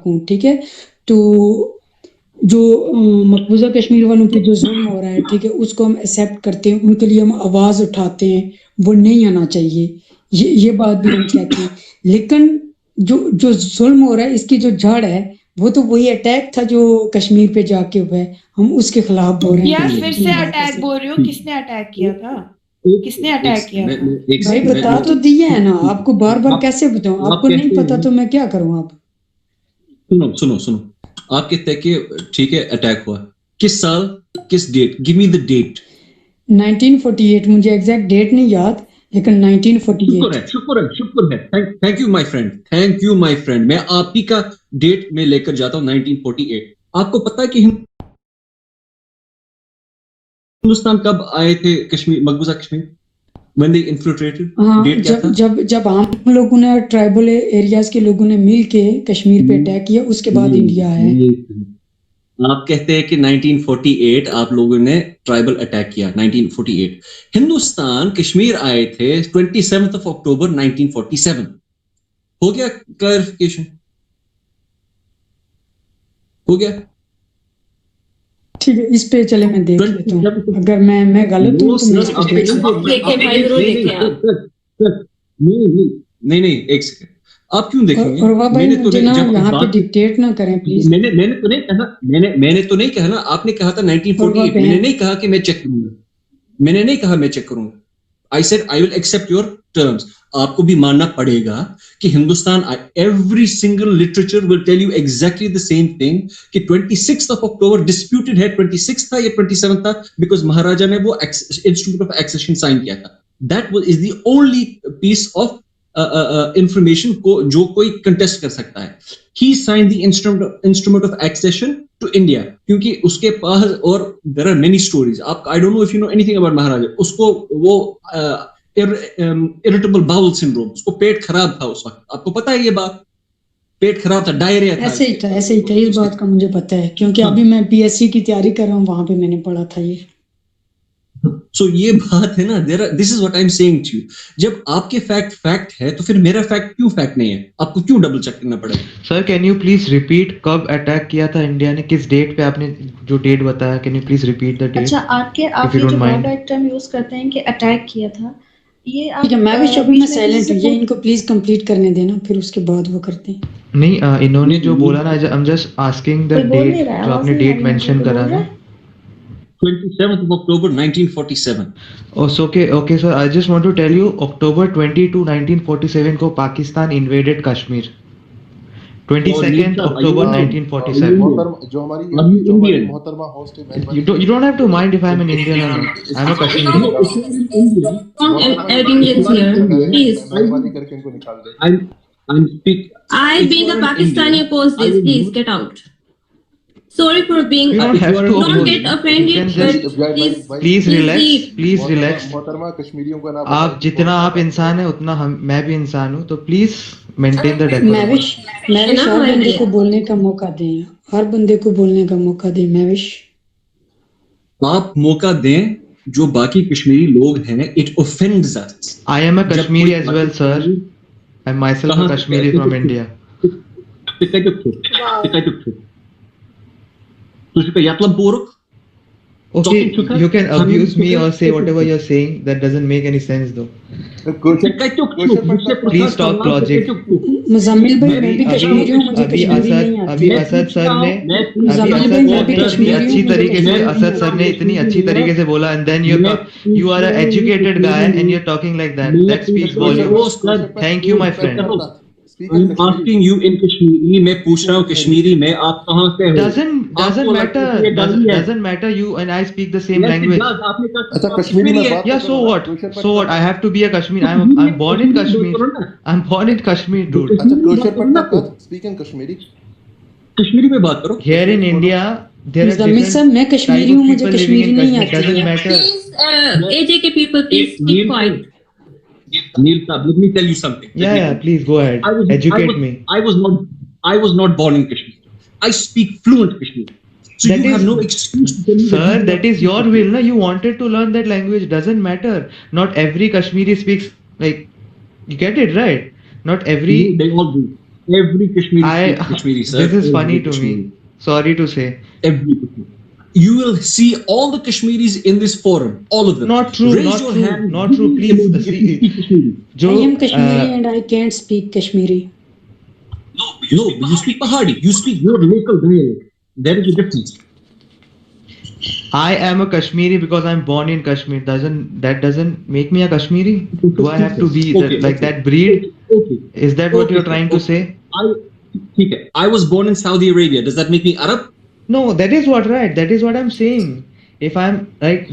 ہوں, ٹھیک ہے. تو جو مقبوضہ کشمیر والوں پہ جو ظلم ہو رہا ہے, ٹھیک ہے, اس کو ہم ایکسیپٹ کرتے ہیں, ان کے لیے ہم آواز اٹھاتے ہیں, وہ نہیں آنا چاہیے, یہ بات بھی ہم کہتے ہیں. لیکن جو ظلم ہو رہا ہے, اس کی جو جڑ ہے وہ تو وہی اٹیک تھا جو کشمیر پہ جا کے ہوا ہے, ہم اس کے خلاف بول رہے ہیں. یار پھر سے اٹیک بول رہی ہو, کس نے اٹیک کیا تھا؟ کس نے اٹیک کیا تھا؟ بھائی بتا تو دیا ہے نا آپ کو, بار بار کیسے بتاؤں, آپ کو نہیں پتا تو میں کیا کروں. آپ سنو آپ کہتے ہیں کہ ٹھیک ہے اٹیک ہوا, کس سال, کس date, give me the date. 1948, مجھے ایگزیکٹ ڈیٹ نہیں یاد, لیکن 1948. شکر ہے. تھینک یو مائی فرینڈ, میں آپ ہی کا ڈیٹ میں لے کر جاتا ہوں 1948. آپ کو پتا ہے کہ ہندوستان کب آئے تھے کشمیر, مقبوضہ Kashmir, when they infiltrated, date کیا تھا؟ جب عام لوگوں نے, ٹرائبل ایریاز کے لوگوں نے مل کے کشمیر پہ اٹیک کیا, اس کے بعد انڈیا ہے. آپ کہتے ہیں کہ 1948 آپ لوگوں نے ٹرائبل اٹیک کیا. 1948 ہندوستان کشمیر آئے تھے 27 اکتوبر 1947. ہو گیا کلیریفیکیشن, ہو گیا. ٹھیک ہے, اس پہ چلے میں دیکھ لیتا ہوں, اگر میں غلط ہوں تو نہیں ایک سیکنڈ, آپ کیوں دیکھیں گے؟ اور بھائی مجھے نا یہاں پہ ڈکٹیٹ نہ کریں پلیز. میں نے تو نہیں کہا, میں نے تو نہیں کہا نا, آپ نے کہا تھا 1948. میں نے نہیں کہا کہ میں چیک کروں گا, میں نے نہیں کہا میں چیک کروں گا. I said I will accept your terms. آپ کو بھی ماننا پڑے گا کہ Hindustan, every single literature will tell you exactly the same thing کہ 26th of October disputed ہے, 26 تھا یا 27 تھا, because مہاراجا نے وہ instrument of accession sign کیا تھا. That is the only piece of information کو جو کوئی contest کر سکتا ہے. He signed the instrument of accession to India کیونکہ اس کے پاس, اور there are many stories. آپ, I don't know if you know anything about مہاراجا, اس کو وہ irritable bowel syndrome, اس کو پیٹ خراب تھا اس وقت, آپ کو پتا ہے یہ بات, پیٹ خراب تھا, ڈائریا تھا. ایسے ہی تھا, اس بات کا مجھے پتا ہے کیونکہ ابھی میں PSC کی تیاری کر رہا ہوں, وہاں پہ میں نے پڑھا تھا یہ. سو یہ بات ہے نا, this is what I am seeing to you. جب آپ کے فیکٹ ہے تو پھر میرا فیکٹ کیوں فیکٹ نہیں ہے, آپ کو کیوں ڈبل چیک کرنا پڑے گا؟ سر کین یو پلیز ریپیٹ کب اٹیک کیا تھا انڈیا نے, کس ڈیٹ پہ آپ نے جو ڈیٹ بتایا, can you please repeat the date? اچھا, آپ یہ جو بارڈر ٹرم یوز کرتے ہیں کہ اٹیک کیا تھا, یہ ٹھیک ہے, میں بھی شبھی میں سائلنٹ ہوں, یہ ان کو پلیز کمپلیٹ کرنے دینا, پھر اس کے بعد وہ کرتے ہیں. نہیں, انہوں نے جو بولا نا, I'm just asking the date, جو آپ نے ڈیٹ مینشن کرا نا, 27th of October 1947. Oh, so okay sir, I just want to tell you, October 22, 1947 کو Pakistan invaded Kashmir. 22nd October 1947. جو ہماری محترمہ ہوسٹ ہے, You don't have to mind if I'm an Indian or not. I'm a Kashmiri. مہربانی کر کے ان کو نکال دیں. I being a Pakistani oppose this. Please get out. Sorry for being. You don't have to. Don't get offended. Please relax. محترمہ کشمیریوں کا نام, آپ جتنا آپ انسان ہیں اتنا میں بھی انسان ہوں, تو پلیز مینٹین دا ڈیکورم. میں ہر بندے کو بولنے کا موقع دیں, ہر بندے کو بولنے کا موقع دیں. آپ موقع دیں جو باقی کشمیری لوگ ہیں. It offends us. I am a Kashmiri as well, sir. I'm myself a Kashmiri from India. Okay, you can abuse me or say whatever you're saying. That doesn't make any sense though. Please talk logic. Muzammil بھائی میں بھی کشمیری ہوں, مجھے کشمیری نہیں آتی. ابھی اسد سر نے اتنی اچھی طریقے سے بولا, and then you are an educated guy and you're talking like that. That speaks volumes. Thank you my friend. I'm asking you in Kashmiri, میں پوچھ رہا ہوں کشمیری میں, آپ کہاں سے ہو؟ Doesn't matter. You and I speak the same language. اچھا کشمیری میں بات, yeah, so what I have to be a Kashmiri. I'm born in Kashmir. I'm born in Kashmir, dude. اچھا culture per speak in Kashmiri, Kashmiri میں بات کرو. Here in India there are Muzammil صاحب میں کشمیری ہوں, مجھے کشمیری نہیں آتی. Doesn't matter. Please, AJK people, please keep quiet. Neil Saab, let me tell you something. Yeah, please go ahead. Educate me. I was not born in Kashmir. I speak fluent Kashmiri. So you have no excuse to tell me. Sir, that is your will, na? You wanted to learn that language. Doesn't matter. Not every Kashmiri speaks like. You get it right? Not every. They all do. Every Kashmiri, sir. This is funny Every to Kashmiri. me. Sorry to say. Every Kashmiri. You will see all the Kashmiris in this forum, all of them. Not true, Raise not your true, hand. not true. Please, If you see, speak Kashmiri. Jo, I am Kashmiri and I can't speak Kashmiri. No, but you speak Pahadi. You speak your local dialect. There is a difference. I am a Kashmiri because I'm born in Kashmir. That doesn't make me a Kashmiri? Do I have to be that breed? Okay. Is that what you're trying to say? I was born in Saudi Arabia. Does that make me Arab? No, that is what, right? That is what I'm saying. If I'm like,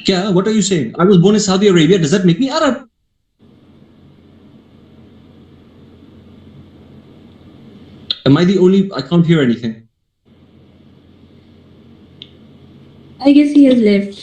Yeah, what are you saying? I was born in Saudi Arabia. Does that make me Arab? Am I the only? I can't hear anything. I guess he has left.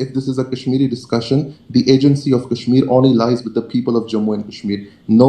if this is a Kashmiri discussion, the agency of Kashmir only lies with the people of Jammu and Kashmir. No,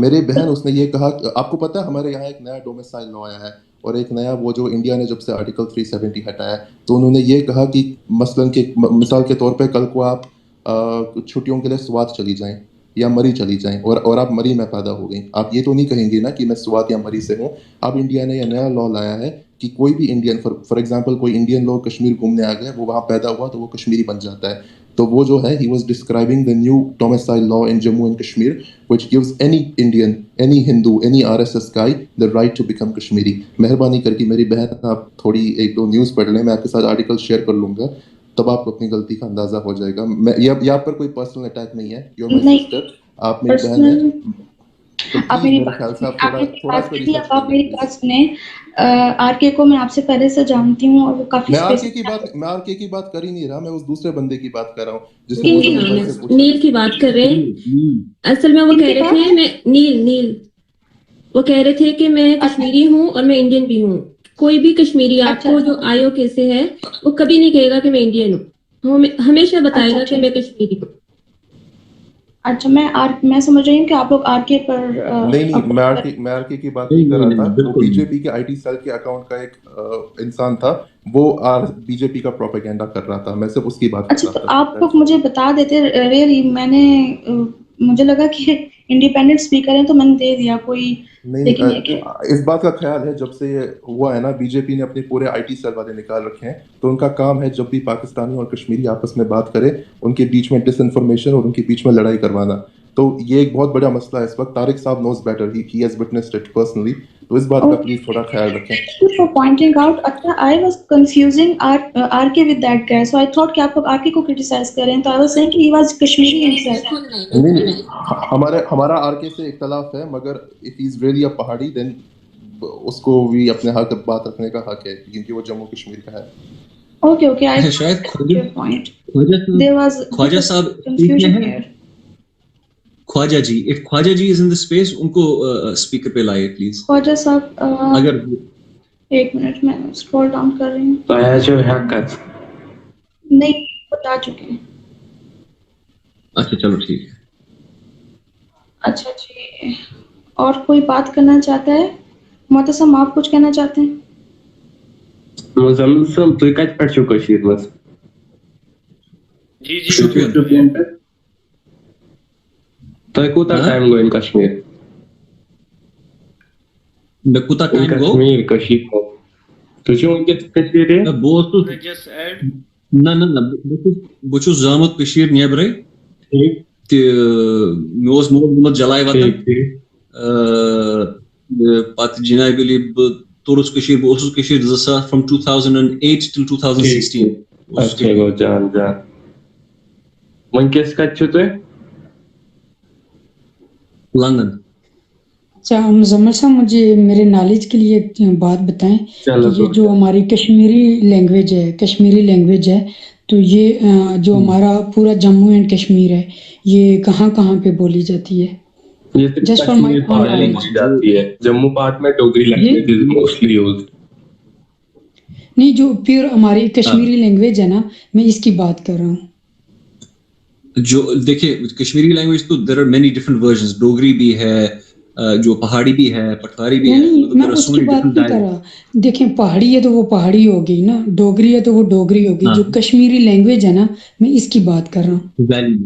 میری بہن اس نے یہ کہا کہ آپ کو پتہ ہے ہمارے یہاں ایک نیا ڈومیسائل لا آیا ہے اور ایک نیا وہ جو انڈیا نے جب سے آرٹیکل 370 ہٹایا تو انہوں نے یہ کہا کہ مثال کے طور پہ کل کو آپ چھٹیوں کے لیے سوات چلی جائیں یا مری چلی جائیں اور آپ مری میں پیدا ہو گئیں, آپ یہ تو نہیں کہیں گے نا کہ میں سوات یا مری سے ہوں. اب انڈیا نے یہ نیا لا لایا ہے کہ کوئی بھی انڈین فار ایگزامپل کوئی انڈین لوگ کشمیر گھومنے آ گئے, وہ وہاں پیدا ہوا تو وہ کشمیری بن جاتا ہے. تو وہ جو ہے he was describing the new domicile law in Jammu and Kashmir which gives any Indian, any Hindu, any RSS guy the right to become Kashmiri. مہربانی کر کے میری بہن آپ تھوڑی ایک دو نیوز پڑھ لیں, میں آپ کے ساتھ آرٹیکل شیئر کر لوں گا تب آپ کو اپنی غلطی کا اندازہ ہو جائے گا. یہ آپ پر کوئی پرسنل اٹیک نہیں ہے, یو آر مائی سسٹر, آپ میری بہن ہیں. آپ میری بات سنیں. آر کے کو میں آپ سے پہلے سے جانتی ہوں اور وہ کافی میں آر کے کی بات کر ہی نہیں رہا, میں اس دوسرے بندے کی بات کر رہا ہوں جس نے نیل کی بات کر رہے ہیں. اصل میں وہ کہہ رہے تھے میں نیل وہ کہہ رہے تھے کہ میں کشمیری ہوں اور میں انڈین بھی ہوں. کوئی بھی کشمیری آپ کو جو آئیو کے سے ہے وہ کبھی نہیں کہے گا کہ میں انڈین ہوں, ہمیشہ بتائے گا کہ میں کشمیری ہوں. اچھا میں سمجھ رہی ہوں کہ آپ لوگ آر کے پر نہیں میں آر کے کی بات نہیں کر رہا تھا. وہ بی جے پی کے آئی ٹی سیل کے اکاؤنٹ کا ایک انسان تھا, وہ بی جے پی کا پروپیگنڈا کر رہا تھا, میں صرف اس کی بات کر رہا تھا. اچھا آپ لوگ مجھے بتا دیتے, ریئلی مجھے لگا کہ انڈیپینڈنٹ اسپیکر ہیں تو میں نے دے دیا. کوئی نہیں, اس بات کا خیال ہے جب سے یہ ہوا ہے نا بی جے پی نے اپنے پورے آئی ٹی سیل والے نکال رکھے ہیں, تو ان کا کام ہے جب بھی پاکستانی اور کشمیری آپس میں بات کرے ان کے بیچ میں ڈس انفارمیشن اور ان کے بیچ میں لڑائی کروانا. تو یہ ایک بہت بڑا مسئلہ ہے اس وقت. طارق صاحب knows better, he has witnessed it personally, تو اس بات کا پلیز تھوڑا خیال رکھیں. For pointing out, I was confusing RK with that guy, so I thought کہ آپ لوگ RK کو criticize کر رہے ہیں, تو I was saying کہ he was Kashmiri himself. نہیں, ہمارا آر کے سے اختلاف ہے, مگر if he is really a پہاڑی then اس کو بھی اپنے حق بات رکھنے کا حق ہے کیونکہ وہ جموں کشمیر کا ہے. Okay, شاید your point. There was خواجہ صاحب confusion here. Khwaja G, if Khwaja G is in the space, ان کو اسپیکر پہ لائے پلیز. خواجہ صاحب اگر ایک منٹ میں اسکرول ڈاؤن کر رہی ہوں. نہیں بتا چکے ہیں. اچھا چلو ٹھیک ہے. اچھا جی, اور کوئی بات کرنا چاہتا ہے؟ معتصم آپ کچھ کہنا چاہتے ہیں؟ مزمل صاحب تُہۍ کتہِ پٮ۪ٹھ چھِو کٔشیٖرِ منٛز؟ جی شُپین پٮ۪ٹھ. تۄہہِ کوٗتاہ ٹایم گوٚو اِن کشمیٖر؟ مےٚ کوٗتاہ ٹایم گوٚو کشمیٖر کٔشیٖرِ منٛز؟ تُہۍ چھِو وٕنکٮ۪س کٔشیٖرِ؟ بہٕ اوسُس نہ بہٕ چھُس زامُت کٔشیٖر نیبرٕے تہِ مےٚ اوس مول موٗد جلاے وطن, پتہٕ جناب علی بہٕ توٚرُس کٔشیٖر, بہٕ اوسُس کٔشیٖر 2000 from 2008 till 2016. اچھا گوٚو جان. وٕنکٮ۪س کتہِ چھِو تُہۍ؟ لندن. اچھا مزمل صاحب, مجھے میرے نالج کے لیے ایک بات بتائیں کہ یہ جو ہماری کشمیری لینگویج ہے تو یہ جو ہمارا پورا جموں اینڈ کشمیر ہے یہ کہاں کہاں پہ بولی جاتی ہے؟ جسٹ فار مائی بولی جاتی ہے جموں پارٹ میں Dogri language is mostly used. نہیں, جو پیور ہماری کشمیری لینگویج ہے نا, میں اس کی بات کر رہا ہوں. جو دیکھیں کشمیری لینگویج تو there are many different versions, Dogri بھی ہے, جو پہاڑی بھی ہے, پٹواری بھی ہے. میں اس کی بات نہیں کر رہا. دیکھیں پہاڑی ہے تو وہ پہاڑی ہوگی نا, ڈوگری ہے تو وہ ڈوگری ہوگی. جو کشمیری لینگویج ہے نا, میں اس کی بات کر رہا ہوں.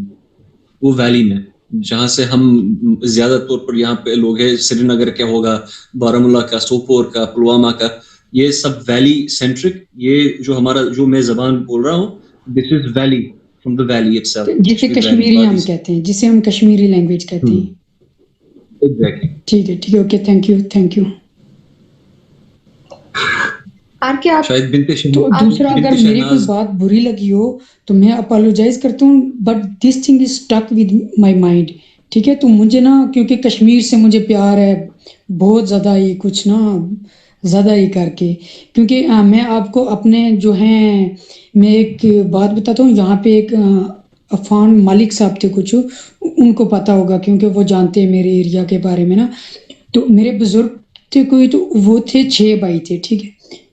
وہ ویلی میں جہاں سے ہم زیادہ طور پر یہاں پہ لوگ ہیں, سری نگر کا ہوگا, بارامولہ کا, سوپور کا, پلوامہ کا, یہ سب ویلی سینٹرک. یہ جو ہمارا جو میں زبان بول رہا ہوں this is valley from the valley itself, جسے کشمیری ہم کہتے ہیں, جسے ہم کشمیری لینگویج کہتے ہیں. ٹھیک ہے اوکے, تھینک یو. تو دوسرا, اگر میری کوئی بات بری لگی ہو تو میں اپالوجائز کرتا ہوں, but this thing is stick with my mind. ٹھیک ہے, تو مجھے نا کیونکہ کشمیر سے مجھے پیار ہے بہت زیادہ, ہی کچھ نا زیادہ ہی کر کے, کیونکہ میں آپ کو اپنے جو ہیں میں ایک بات بتاتا ہوں. یہاں پہ ایک عفان مالک صاحب تھے کچھ, ان کو پتہ ہوگا کیونکہ وہ جانتے ہیں میرے ایریا کے بارے میں نا. تو میرے بزرگ تھے کوئی, تو وہ تھے 6 بھائی تھے. ٹھیک ہے,